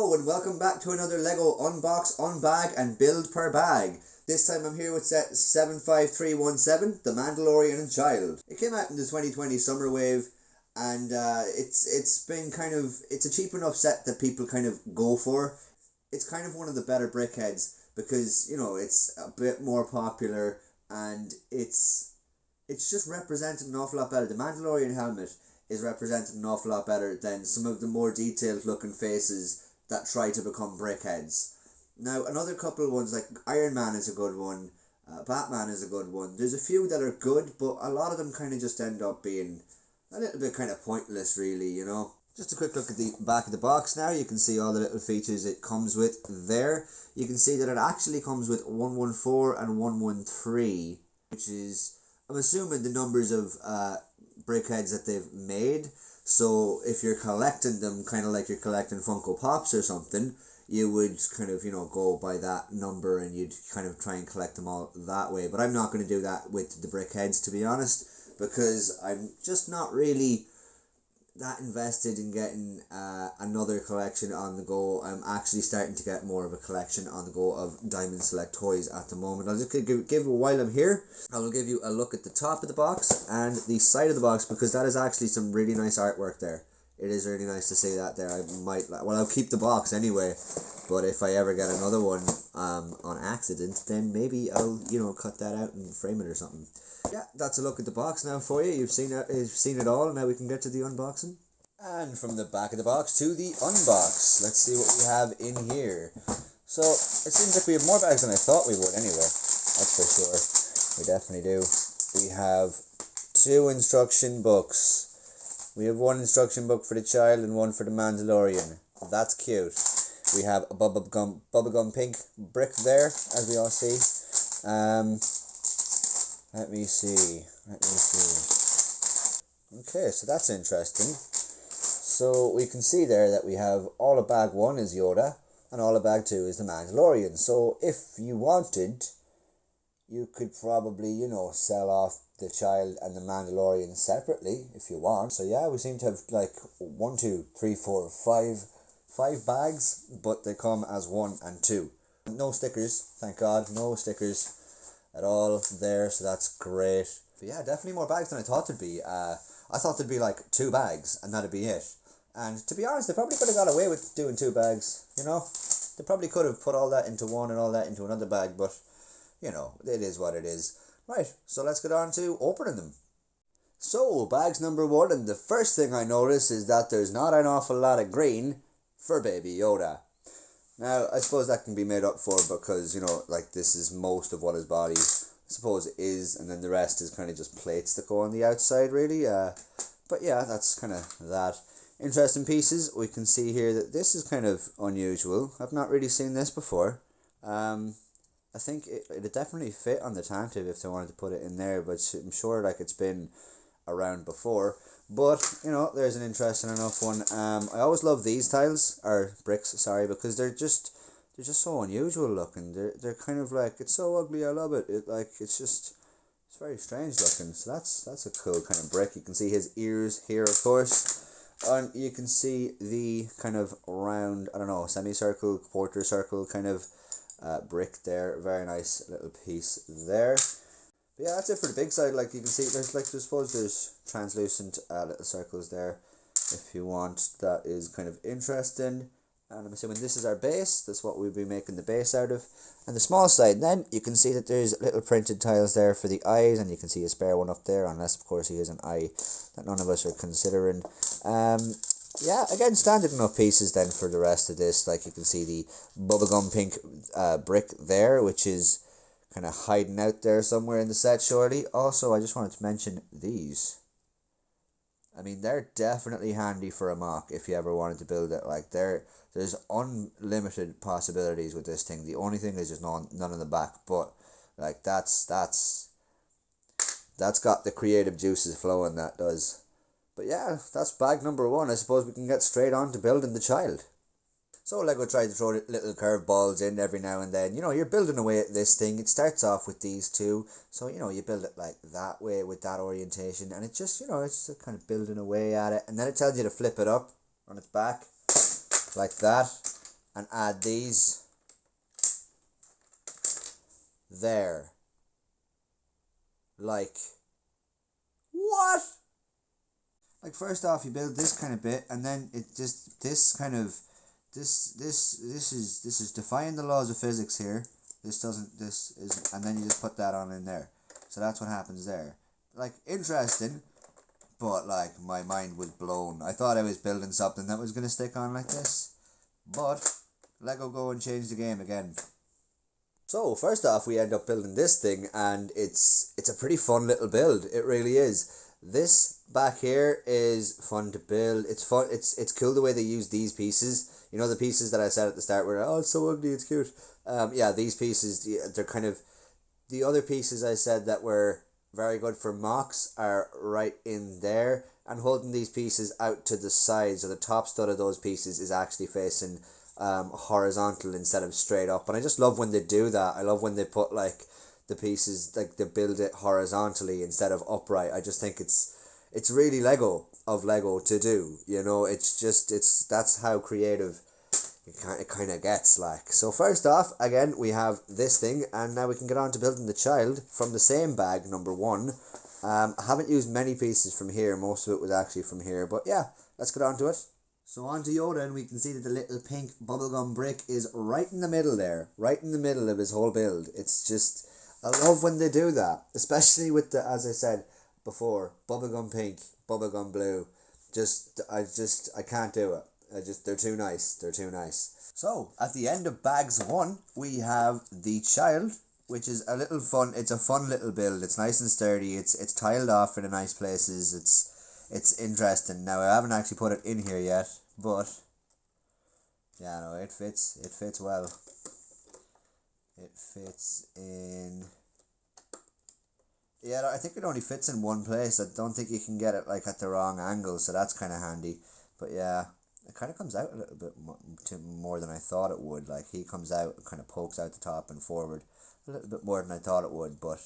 Hello and welcome back to another LEGO Unbox, Unbag and Build per bag. This time I'm here with set 75317, The Mandalorian and Child. It came out in the 2020 summer wave and it's been it's a cheap enough set that people kind of go for. It's kind of one of the better brick heads because, you know, it's a bit more popular and it's just represented an awful lot better. The Mandalorian helmet is represented an awful lot better than some of the more detailed looking faces that try to become brick heads. Now, another couple of ones, like Iron Man is a good one, Batman is a good one. There's a few that are good, but a lot of them kind of just end up being a little bit kind of pointless, really, you know. Just a quick look at the back of the box now. You can see all the little features it comes with there. You can see that it actually comes with 114 and 113, which is, I'm assuming, the numbers of brick heads that they've made. So if you're collecting them, kind of like you're collecting Funko Pops or something, you would kind of, you know, go by that number and you'd kind of try and collect them all that way. But I'm not going to do that with the brick heads, to be honest, because I'm just not really that invested in getting another collection on the go. I'm actually starting to get more of a collection on the go of Diamond Select toys at the moment. I'll just give while I'm here, I will give you a look at the top of the box and the side of the box, because that is actually some really nice artwork there. It is really nice to see that there. I'll keep the box anyway, but if I ever get another one on accident, then maybe I'll, you know, cut that out and frame it or something. Yeah, that's a look at the box now for you. You've seen it all. Now we can get to the unboxing. And from the back of the box to the unbox. Let's see what we have in here. So, it seems like we have more bags than I thought we would anyway. That's for sure. We definitely do. We have 2 instruction books. We have 1 instruction book for the child and 1 for the Mandalorian. That's cute. We have a bubblegum pink brick there, as we all see. Let me see. Okay, so that's interesting. So we can see there that we have all of bag 1 is Yoda, and all of bag 2 is the Mandalorian. So if you wanted, you could probably, you know, sell off the child and the Mandalorian separately if you want. So yeah, we seem to have like 1, 2, 3, 4, 5 bags, but they come as 1 and 2. No stickers, thank God, no stickers at all there, so that's great. But yeah, definitely more bags than I thought there'd be. I thought there'd be like 2 bags and that'd be it. And to be honest, they probably could have got away with doing 2 bags, you know. They probably could have put all that into one and all that into another bag, but, you know, it is what it is. Right, so let's get on to opening them. So, bags number 1, and the first thing I notice is that there's not an awful lot of green for Baby Yoda. Now, I suppose that can be made up for because, you know, like this is most of what his body, I suppose, is, and then the rest is kind of just plates that go on the outside, really. But yeah, that's kind of that. Interesting pieces. We can see here that this is kind of unusual. I've not really seen this before. I think it'd definitely fit on the tank tip if they wanted to put it in there, but I'm sure like it's been around before. But, you know, there's an interesting enough one. I always love these tiles, or bricks, sorry, because they're just so unusual looking. They're kind of like, it's so ugly, I love it. It's very strange looking. So that's a cool kind of brick. You can see his ears here, of course. And you can see the kind of round, I don't know, semicircle, quarter circle kind of brick there. Very nice little piece there. But yeah, that's it for the big side. Like you can see, there's translucent little circles there if you want. That is kind of interesting. And I'm assuming this is our base. That's what we'll be making the base out of. And the small side then, you can see that there's little printed tiles there for the eyes, and you can see a spare one up there, unless of course he has an eye that none of us are considering. Yeah, again, standard enough pieces then for the rest of this. Like you can see the bubblegum pink brick there, which is kind of hiding out there somewhere in the set, surely. Also, I just wanted to mention these. I mean, they're definitely handy for a mock if you ever wanted to build it. Like, there's unlimited possibilities with this thing. The only thing is just none in the back. But, like, that's got the creative juices flowing, that does. But yeah, that's bag number 1. I suppose we can get straight on to building the child. So LEGO tried to throw little curveballs in every now and then. You know, you're building away at this thing. It starts off with these 2. So, you know, you build it like that way with that orientation. And it just, you know, it's just kind of building away at it. And then it tells you to flip it up on its back. Like that. and add these there. Like, what? Like, first off, you build this kind of bit, and then it just, this kind of, this is defying the laws of physics here. This is, and then you just put that on in there. So that's what happens there. Like, interesting, but like, my mind was blown. I thought I was building something that was going to stick on like this, but Lego go and change the game again. So first off, we end up building this thing, and it's a pretty fun little build. It really is. This back here is fun to build. It's fun. It's cool the way they use these pieces. You know, the pieces that I said at the start were, oh, it's so ugly, it's cute. Yeah, these pieces, they're kind of, the other pieces I said that were very good for mocks are right in there, and holding these pieces out to the sides, or the top stud of those pieces is actually facing horizontal instead of straight up. And I just love when they do that. I love when they put like the pieces, like they build it horizontally instead of upright. I just think it's really Lego to do, you know. It's just, that's how creative it kind of gets. Like, so first off, again, we have this thing, and now we can get on to building the child from the same bag, number 1. I haven't used many pieces from here. Most of it was actually from here, but yeah, let's get on to it. So on to Yoda, and we can see that the little pink bubblegum brick is right in the middle there, right in the middle of his whole build. It's just, I love when they do that, especially with the, as I said before, bubblegum pink, bubblegum blue. I can't do it. They're too nice. They're too nice. So at the end of bags 1, we have the child, which is a little fun. It's a fun little build. It's nice and sturdy. It's tiled off in the nice places. It's interesting. Now, I haven't actually put it in here yet, but yeah, no, it fits well. It fits in, yeah, I think it only fits in one place. I don't think you can get it like at the wrong angle, so that's kind of handy. But yeah, it kind of comes out a little bit more than I thought it would. Like, he comes out and kind of pokes out the top and forward a little bit more than I thought it would, but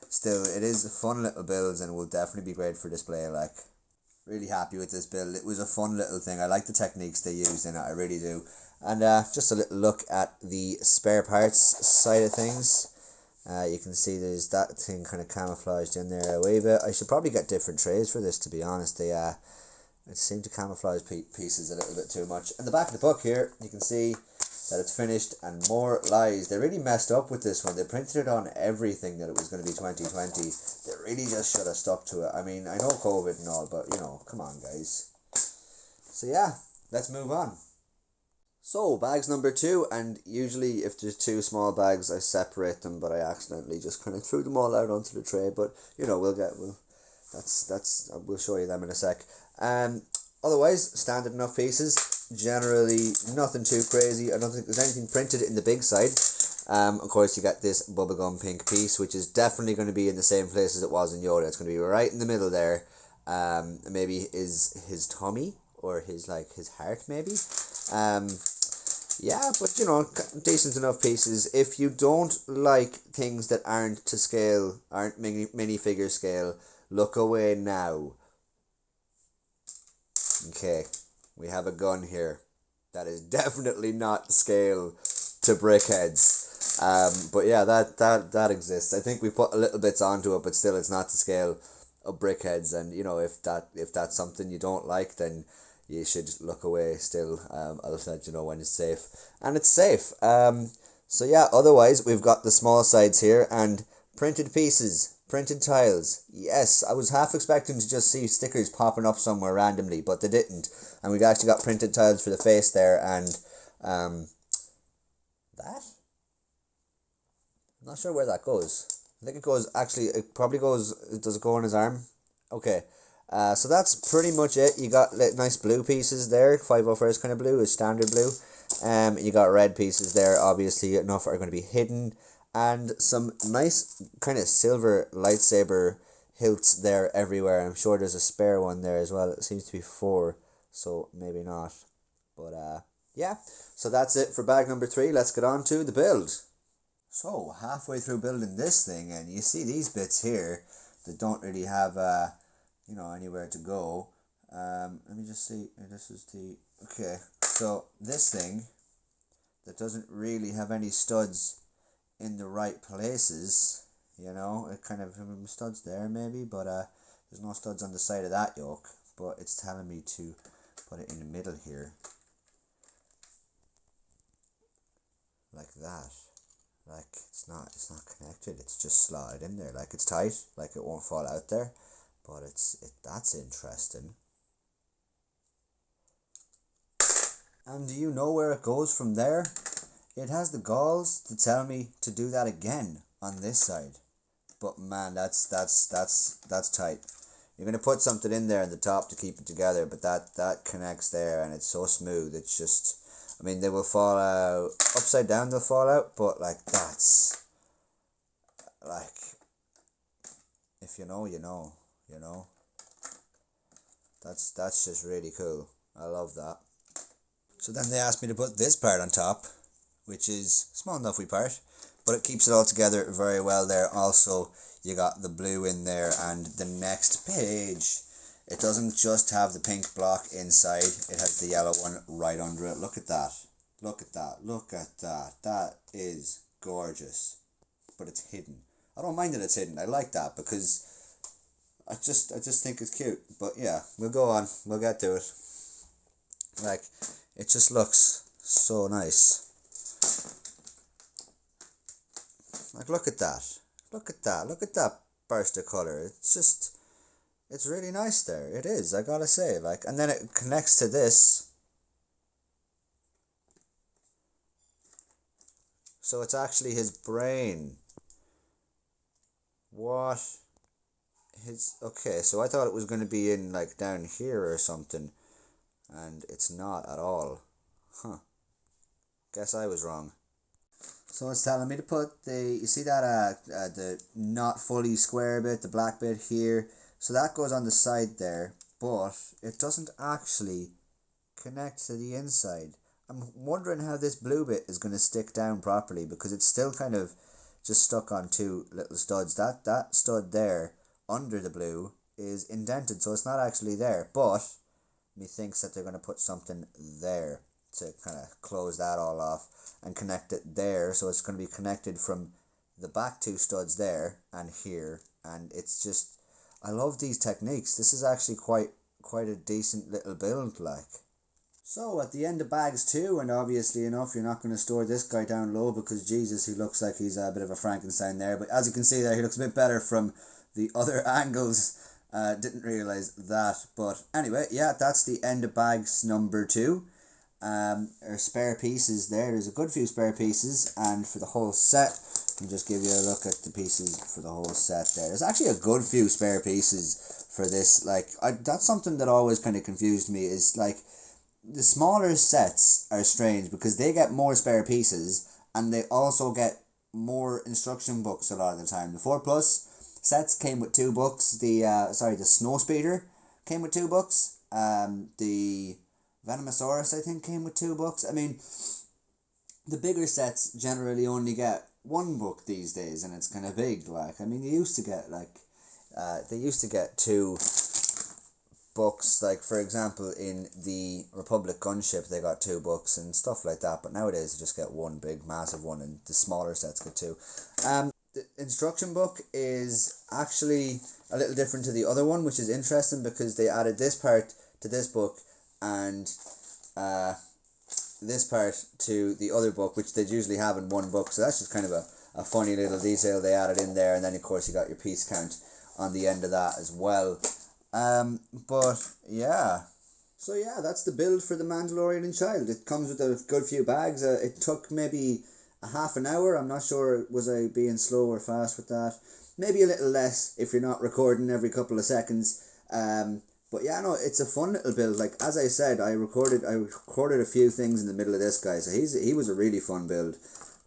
still, it is a fun little build and will definitely be great for display. Like, really happy with this build. It was a fun little thing. I like the techniques they used in it, I really do. And just a little look at the spare parts side of things. You can see there's that thing kind of camouflaged in there a wee bit. I should probably get different trays for this, to be honest. They it seemed to camouflage pieces a little bit too much. In the back of the book here, you can see that it's finished and more lies. They really messed up with this one. They printed it on everything that it was going to be 2020. They really just should have stuck to it. I mean, I know COVID and all, but, you know, come on, guys. So yeah, let's move on. So, bags number 2, and usually if there's 2 small bags, I separate them, but I accidentally just kind of threw them all out onto the tray. But, you know, we'll show you them in a sec. Otherwise, standard enough pieces. Generally, nothing too crazy. I don't think there's anything printed in the big side. Of course, you got this bubblegum pink piece, which is definitely going to be in the same place as it was in Yoda. It's going to be right in the middle there. Maybe is his tummy, or his heart, maybe. Yeah, but, you know, decent enough pieces. If you don't like things that aren't to scale, aren't minifigure scale, look away now. Okay, we have a gun here that is definitely not scale to BRICK HEADZ. But yeah, that exists. I think we put a little bits onto it, but still, it's not to scale of BRICK HEADZ. And, you know, if that's something you don't like, then you should look away still. I'll let you know when it's safe. And it's safe. So yeah, otherwise, we've got the small sides here and printed pieces, printed tiles. Yes, I was half expecting to just see stickers popping up somewhere randomly, but they didn't. And we've actually got printed tiles for the face there, and that? I'm not sure where that goes. I think it goes, actually, it probably goes, does it go on his arm? Okay. So that's pretty much it. You got nice blue pieces there. 501st kind of blue is standard blue. You got red pieces there. Obviously, enough are going to be hidden. And some nice kind of silver lightsaber hilts there everywhere. I'm sure there's a spare one there as well. It seems to be 4, so maybe not. But yeah, so that's it for bag number 3. Let's get on to the build. So halfway through building this thing, and you see these bits here that don't really have you know, anywhere to go. Let me just see. This is the, okay, so this thing that doesn't really have any studs in the right places. You know, it kind of studs there maybe, but there's no studs on the side of that yoke. But it's telling me to put it in the middle here, like that. Like it's not connected. It's just slotted in there. Like it's tight. Like it won't fall out there. But that's interesting. And do you know where it goes from there? It has the galls to tell me to do that again on this side. But man, that's tight. You're gonna put something in there in the top to keep it together, but that connects there, and it's so smooth. It's just, I mean, they will fall out upside down. They'll fall out, but like that's like, if you know, you know, you know. That's just really cool. I love that. So then they asked me to put this part on top, which is a small enough wee part, but it keeps it all together very well there. Also, you got the blue in there, and the next page, it doesn't just have the pink block inside, it has the yellow one right under it. Look at that. Look at that. Look at that. That is gorgeous. But it's hidden. I don't mind that it's hidden. I like that because I just think it's cute. But yeah, we'll go on. We'll get to it. Like, it just looks so nice. Like, look at that. Look at that. Look at that burst of colour. It's really nice there. It is, I gotta say. Like, and then it connects to this. So it's actually his brain. What? Okay, so I thought it was going to be in, like, down here or something. And it's not at all. Huh. Guess I was wrong. So it's telling me to put you see that the not fully square bit, the black bit here. So that goes on the side there, but it doesn't actually connect to the inside. I'm wondering how this blue bit is going to stick down properly, because it's still kind of just stuck on two little studs. That stud there under the blue is indented, so it's not actually there, but methinks that they're going to put something there to kind of close that all off and connect it there, so it's going to be connected from the back two studs there and here. And it's just, I love these techniques. This is actually quite a decent little build, like. So at the end of bags 2, and obviously enough, you're not going to store this guy down low because Jesus, he looks like he's a bit of a Frankenstein there, but as you can see there, he looks a bit better from the other angles. Didn't realise that, but anyway, yeah, that's the end of bags number 2. Our spare pieces there's a good few spare pieces, and for the whole set, I'll just give you a look at the pieces for the whole set there. There's actually a good few spare pieces for this. Like, that's something that always kind of confused me, is like, the smaller sets are strange because they get more spare pieces, and they also get more instruction books a lot of the time. The 4 Plus sets came with 2 books. The Snow Speeder came with 2 books. The Venomosaurus, I think, came with 2 books. I mean, the bigger sets generally only get 1 book these days, and it's kind of big. Like, I mean, they used to get like, 2 books. Like, for example, in the Republic gunship, they got 2 books and stuff like that. But nowadays, they just get 1 big, massive one, and the smaller sets get 2. The instruction book is actually a little different to the other one, which is interesting because they added this part to this book and this part to the other book, which they'd usually have in 1 book. So that's just kind of a funny little detail they added in there. And then, of course, you got your piece count on the end of that as well. But yeah. So yeah, that's the build for the Mandalorian and Child. It comes with a good few bags. It took maybe a half an hour. I'm not sure, was I being slow or fast with that? Maybe a little less if you're not recording every couple of seconds. But yeah, no, it's a fun little build. Like, as I said, I recorded a few things in the middle of this guy, so he was a really fun build.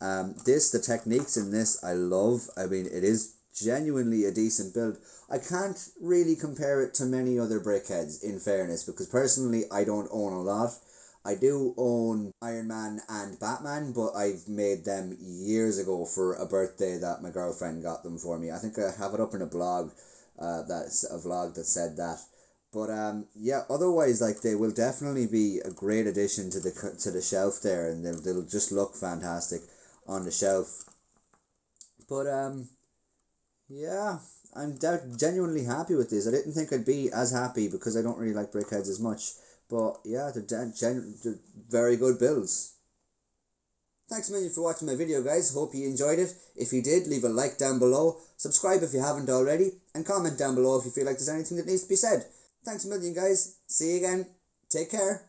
The techniques in this I love. I mean, it is genuinely a decent build. I can't really compare it to many other BRICK heads, in fairness, because personally I don't own a lot. I do own Iron Man and Batman, but I've made them years ago for a birthday that my girlfriend got them for me. I think I have it up in a blog, that's a vlog that said that. But yeah, otherwise, like, they will definitely be a great addition to the shelf there, and they'll just look fantastic on the shelf. But yeah, I'm genuinely happy with this. I didn't think I'd be as happy because I don't really like brick heads as much. But yeah, they're very good builds. Thanks a million for watching my video, guys. Hope you enjoyed it. If you did, leave a like down below. Subscribe if you haven't already. And comment down below if you feel like there's anything that needs to be said. Thanks a million, guys. See you again. Take care.